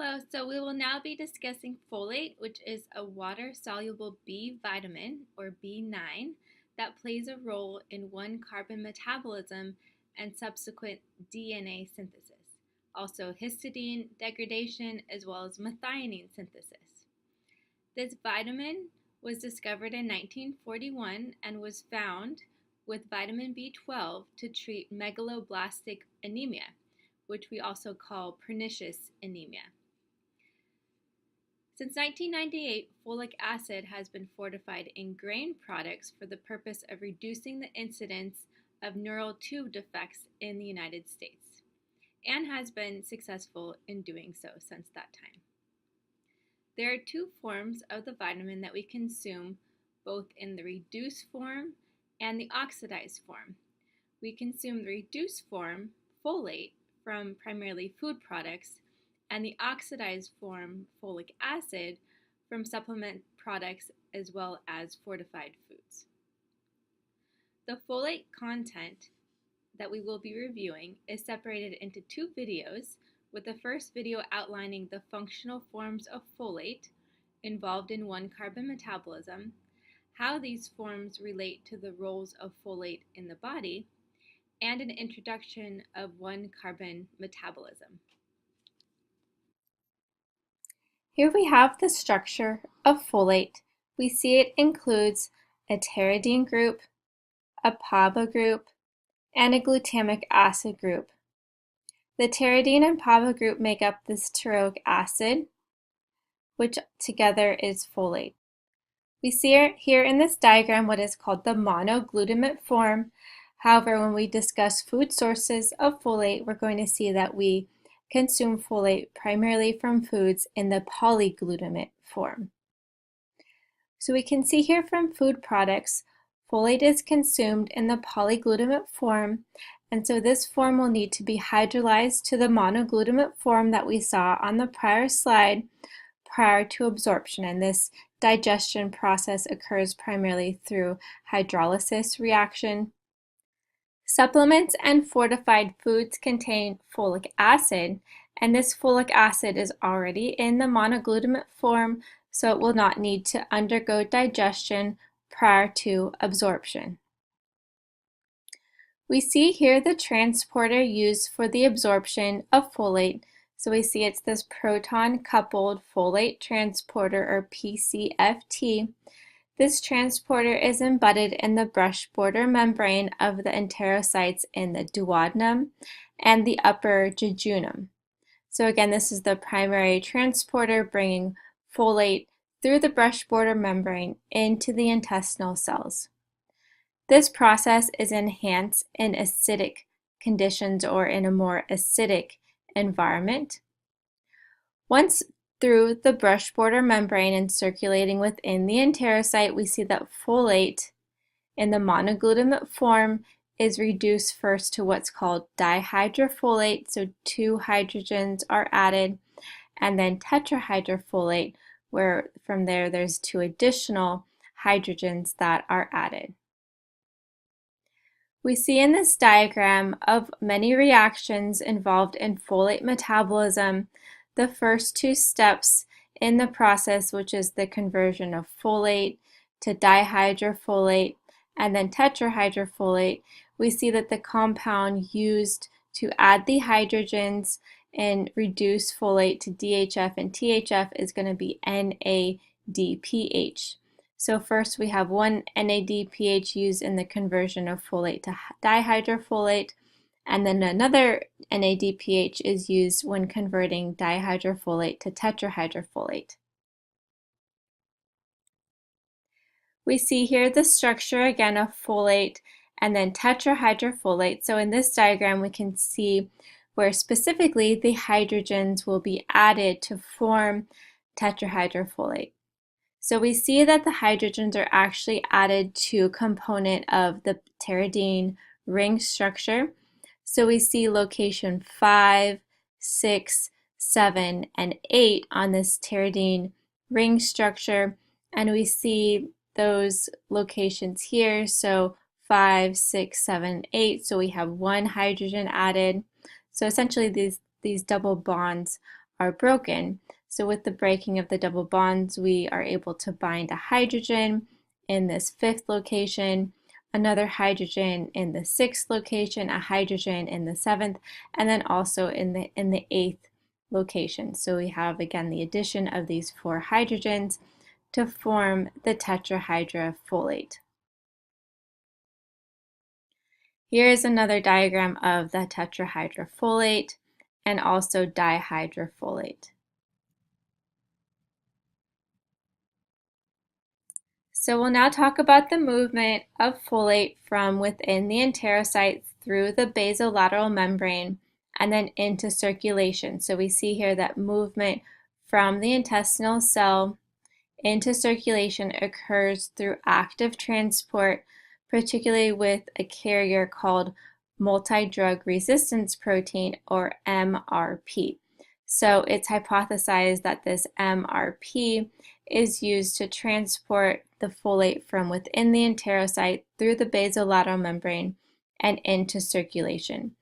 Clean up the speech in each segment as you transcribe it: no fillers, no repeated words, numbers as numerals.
Hello, so we will now be discussing folate, which is a water-soluble B vitamin, or B9, that plays a role in one-carbon metabolism and subsequent DNA synthesis, also histidine degradation, as well as methionine synthesis. This vitamin was discovered in 1941 and was found with vitamin B12 to treat megaloblastic anemia, which we also call pernicious anemia. Since 1998, folic acid has been fortified in grain products for the purpose of reducing the incidence of neural tube defects in the United States, and has been successful in doing so since that time. There are two forms of the vitamin that we consume, both in the reduced form and the oxidized form. We consume the reduced form, folate, from primarily food products, and the oxidized form, folic acid, from supplement products as well as fortified foods. The folate content that we will be reviewing is separated into two videos, with the first video outlining the functional forms of folate involved in one-carbon metabolism, how these forms relate to the roles of folate in the body, and an introduction of one-carbon metabolism. Here we have the structure of folate. We see it includes a pteridine group, a PABA group, and a glutamic acid group. The pteridine and PABA group make up the stearoic acid, which together is folate. We see here in this diagram what is called the monoglutamate form. However, when we discuss food sources of folate, we're going to see that we consume folate primarily from foods in the polyglutamate form. So we can see here from food products, folate is consumed in the polyglutamate form, and so this form will need to be hydrolyzed to the monoglutamate form that we saw on the prior slide prior to absorption, and this digestion process occurs primarily through hydrolysis reaction. Supplements and fortified foods contain folic acid, and this folic acid is already in the monoglutamate form, so it will not need to undergo digestion prior to absorption. We see here the transporter used for the absorption of folate. So we see it's this proton-coupled folate transporter, or PCFT. This transporter is embedded in the brush border membrane of the enterocytes in the duodenum and the upper jejunum. So again, this is the primary transporter bringing folate through the brush border membrane into the intestinal cells. This process is enhanced in acidic conditions or in a more acidic environment. Once through the brush border membrane and circulating within the enterocyte, we see that folate in the monoglutamate form is reduced first to what's called dihydrofolate, so 2 hydrogens are added, and then tetrahydrofolate, where from there's 2 additional hydrogens that are added. We see in this diagram of many reactions involved in folate metabolism, the first 2 steps in the process, which is the conversion of folate to dihydrofolate and then tetrahydrofolate, we see that the compound used to add the hydrogens and reduce folate to DHF and THF is going to be NADPH. So first we have one NADPH used in the conversion of folate to dihydrofolate, and then another NADPH is used when converting dihydrofolate to tetrahydrofolate. We see here the structure again of folate and then tetrahydrofolate. So in this diagram we can see where specifically the hydrogens will be added to form tetrahydrofolate. So we see that the hydrogens are actually added to a component of the pteridine ring structure. So we see location 5, 6, 7, and 8 on this pteridine ring structure, and we see those locations here, so 5, 6, 7, 8, so we have 1 hydrogen added. So essentially these double bonds are broken. So with the breaking of the double bonds, we are able to bind a hydrogen in this 5th location, another hydrogen in the 6th location, a hydrogen in the 7th, and then also in the 8th location. So we have again the addition of these 4 hydrogens to form the tetrahydrofolate. Here is another diagram of the tetrahydrofolate and also dihydrofolate. So we'll now talk about the movement of folate from within the enterocyte through the basolateral membrane and then into circulation. So we see here that movement from the intestinal cell into circulation occurs through active transport, particularly with a carrier called multi-drug resistance protein, or MRP. So it's hypothesized that this MRP is used to transport the folate from within the enterocyte through the basolateral membrane and into circulation.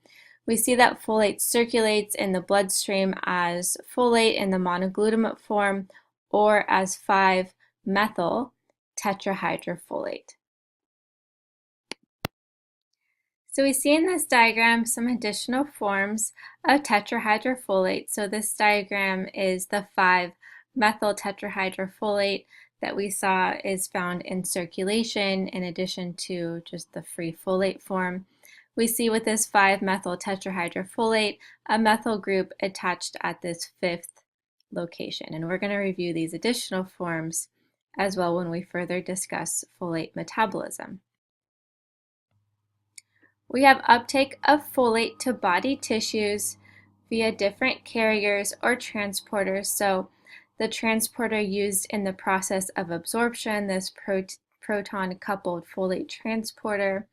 We see that folate circulates in the bloodstream as folate in the monoglutamate form or as 5-methyl tetrahydrofolate. So we see in this diagram some additional forms of tetrahydrofolate. So this diagram is the 5-methyl tetrahydrofolate that we saw is found in circulation in addition to just the free folate form. We see with this 5-methyl tetrahydrofolate a methyl group attached at this 5th location. And we're going to review these additional forms as well when we further discuss folate metabolism. We have uptake of folate to body tissues via different carriers or transporters. So the transporter used in the process of absorption, this proton-coupled folate transporter,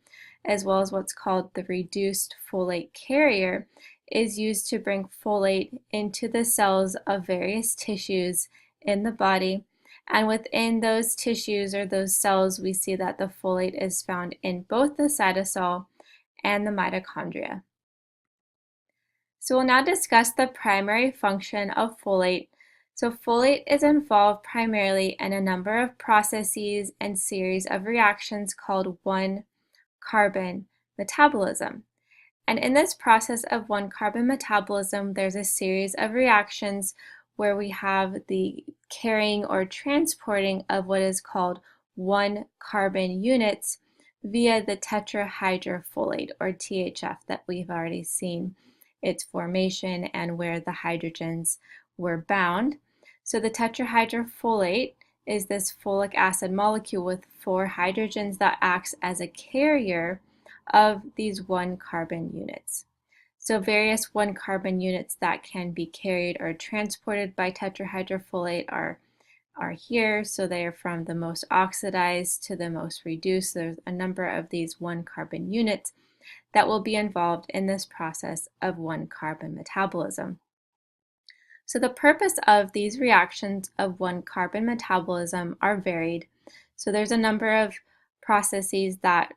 as well as what's called the reduced folate carrier, is used to bring folate into the cells of various tissues in the body. And within those tissues or those cells, we see that the folate is found in both the cytosol and the mitochondria. So we'll now discuss the primary function of folate. So folate is involved primarily in a number of processes and series of reactions called 1-carbon metabolism. And in this process of 1-carbon metabolism, there's a series of reactions where we have the carrying or transporting of what is called 1-carbon units via the tetrahydrofolate, or THF, that we've already seen its formation and where the hydrogens were bound. So the tetrahydrofolate is this folic acid molecule with 4 hydrogens that acts as a carrier of these 1-carbon units. So various 1-carbon units that can be carried or transported by tetrahydrofolate are here. So they are from the most oxidized to the most reduced. There's a number of these 1-carbon units that will be involved in this process of 1-carbon metabolism. So the purpose of these reactions of 1-carbon metabolism are varied. So there's a number of processes that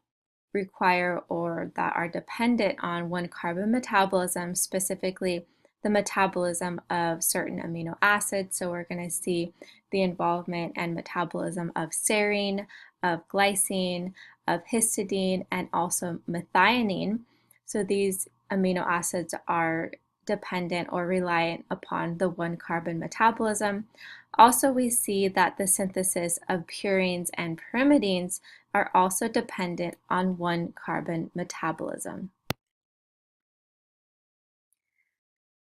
require or that are dependent on 1-carbon metabolism, specifically the metabolism of certain amino acids. So we're going to see the involvement and metabolism of serine, of glycine, of histidine, and also methionine. So these amino acids are dependent or reliant upon the 1-carbon metabolism. Also, we see that the synthesis of purines and pyrimidines are also dependent on 1-carbon metabolism.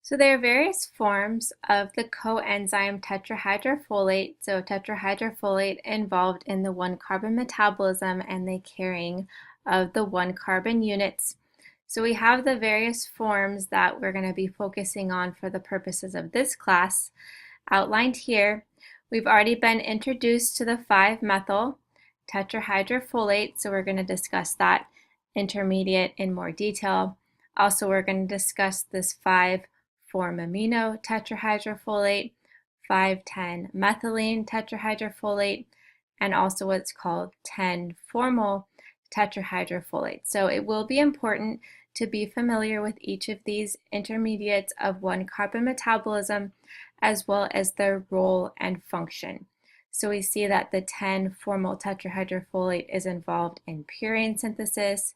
So there are various forms of the coenzyme tetrahydrofolate. So tetrahydrofolate involved in the 1-carbon metabolism and the carrying of the 1-carbon units. So we have the various forms that we're going to be focusing on for the purposes of this class outlined here. We've already been introduced to the 5-methyl tetrahydrofolate, so we're going to discuss that intermediate in more detail. Also, we're going to discuss this 5-formamino tetrahydrofolate, 5,10-methylene tetrahydrofolate, and also what's called 10-formyl tetrahydrofolate. So it will be important to be familiar with each of these intermediates of 1-carbon metabolism, as well as their role and function. So we see that the 10-formyl tetrahydrofolate is involved in purine synthesis.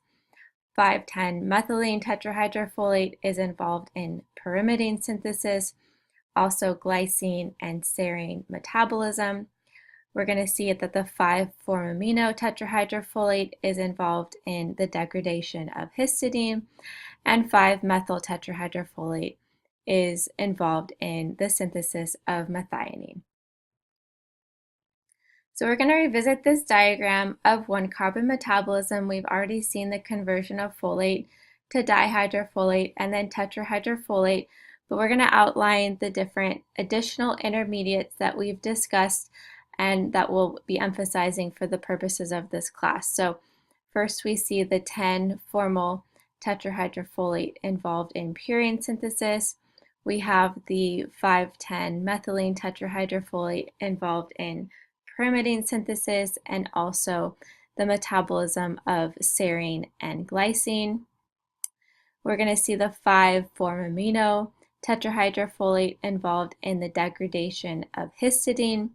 5,10-methylene tetrahydrofolate is involved in pyrimidine synthesis, also glycine and serine metabolism. We're going to see that the 5,4-amino tetrahydrofolate is involved in the degradation of histidine, and 5-methyl tetrahydrofolate is involved in the synthesis of methionine. So we're going to revisit this diagram of 1-carbon metabolism. We've already seen the conversion of folate to dihydrofolate and then tetrahydrofolate, but we're going to outline the different additional intermediates that we've discussed and that we'll be emphasizing for the purposes of this class. So first we see the 10-formyl tetrahydrofolate involved in purine synthesis. We have the 5,10-methylene tetrahydrofolate involved in pyrimidine synthesis and also the metabolism of serine and glycine. We're going to see the 5,4-amino tetrahydrofolate involved in the degradation of histidine.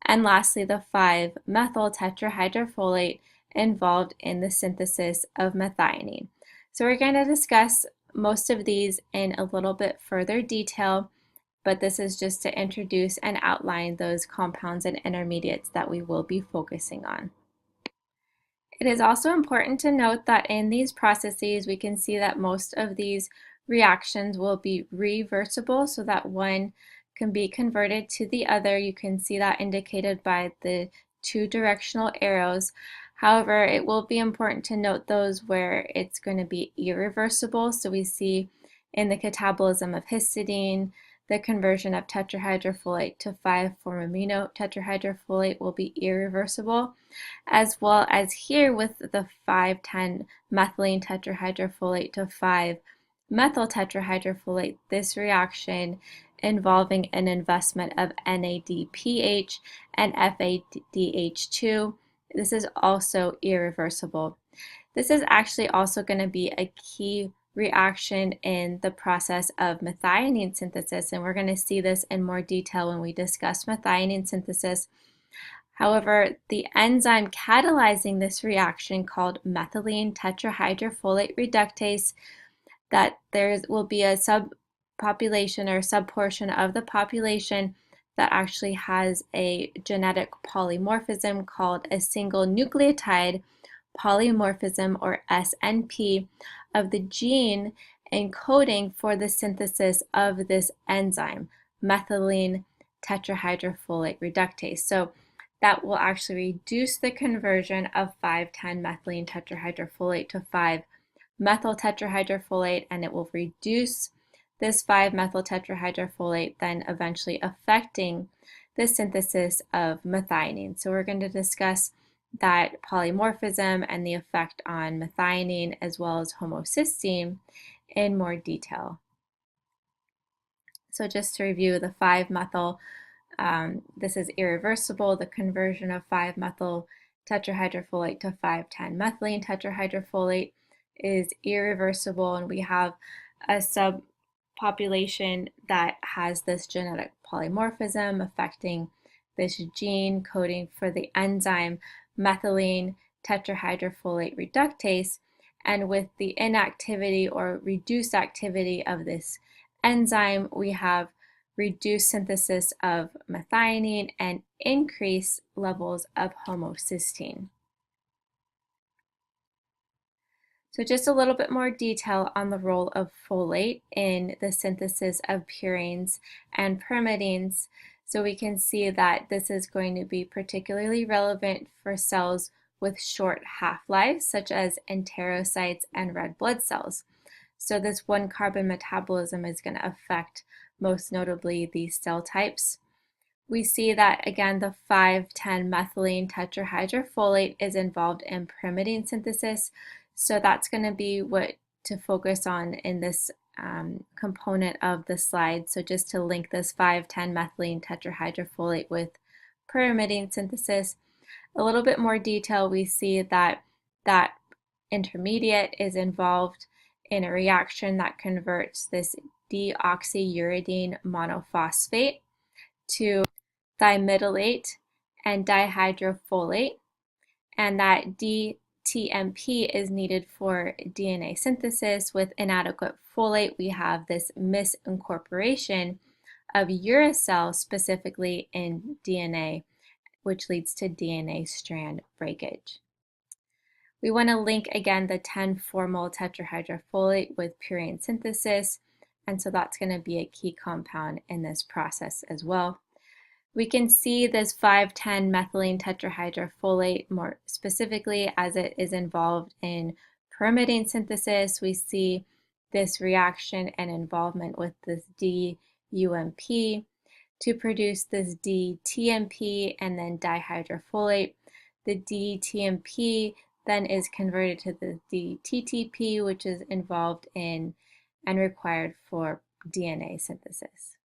And lastly, the 5-methyl tetrahydrofolate involved in the synthesis of methionine. So we're going to discuss most of these in a little bit further detail, but this is just to introduce and outline those compounds and intermediates that we will be focusing on. It is also important to note that in these processes, we can see that most of these reactions will be reversible, so that one can be converted to the other. You can see that indicated by the 2 directional arrows. However, it will be important to note those where it's going to be irreversible. So we see in the catabolism of histidine, the conversion of tetrahydrofolate to 5,4-amino tetrahydrofolate will be irreversible, as well as here with the 5,10-methylene tetrahydrofolate to 5-methyl tetrahydrofolate, this reaction involving an investment of NADPH and FADH2, this is also irreversible. This is actually also going to be a key reaction in the process of methionine synthesis, and we're going to see this in more detail when we discuss methionine synthesis. However, the enzyme catalyzing this reaction called methylene tetrahydrofolate reductase, that there will be a subpopulation or subportion of the population that actually has a genetic polymorphism called a single nucleotide polymorphism, or SNP, of the gene encoding for the synthesis of this enzyme, methylene tetrahydrofolate reductase. So that will actually reduce the conversion of 5,10-methylene tetrahydrofolate to 5-methyl tetrahydrofolate, and it will reduce this 5-methyl tetrahydrofolate, then eventually affecting the synthesis of methionine. So we're going to discuss that polymorphism and the effect on methionine as well as homocysteine in more detail. So just to review, the 5-methyl, this is irreversible. The conversion of 5-methyl tetrahydrofolate to 5,10-methylene tetrahydrofolate is irreversible, and we have a subpopulation that has this genetic polymorphism affecting this gene coding for the enzyme methylene tetrahydrofolate reductase, and with the inactivity or reduced activity of this enzyme, we have reduced synthesis of methionine and increased levels of homocysteine. So just a little bit more detail on the role of folate in the synthesis of purines and pyrimidines. So we can see that this is going to be particularly relevant for cells with short half-lives, such as enterocytes and red blood cells. So this 1-carbon metabolism is going to affect most notably these cell types. We see that, again, the 5,10-methylene tetrahydrofolate is involved in pyrimidine synthesis. So that's going to be what to focus on in this component of the slide. So just to link this 5,10-methylene tetrahydrofolate with pyrimidine synthesis, a little bit more detail, we see that that intermediate is involved in a reaction that converts this deoxyuridine monophosphate to thymidylate and dihydrofolate, and that DTMP is needed for DNA synthesis. With inadequate folate, we have this misincorporation of uracil specifically in DNA, which leads to DNA strand breakage. We want to link again the 10-formyl tetrahydrofolate with purine synthesis, and so that's going to be a key compound in this process as well. We can see this 5,10 methylene tetrahydrofolate more specifically as it is involved in pyrimidine synthesis. We see this reaction and involvement with this DUMP to produce this DTMP and then dihydrofolate. The DTMP then is converted to the DTTP, which is involved in and required for DNA synthesis.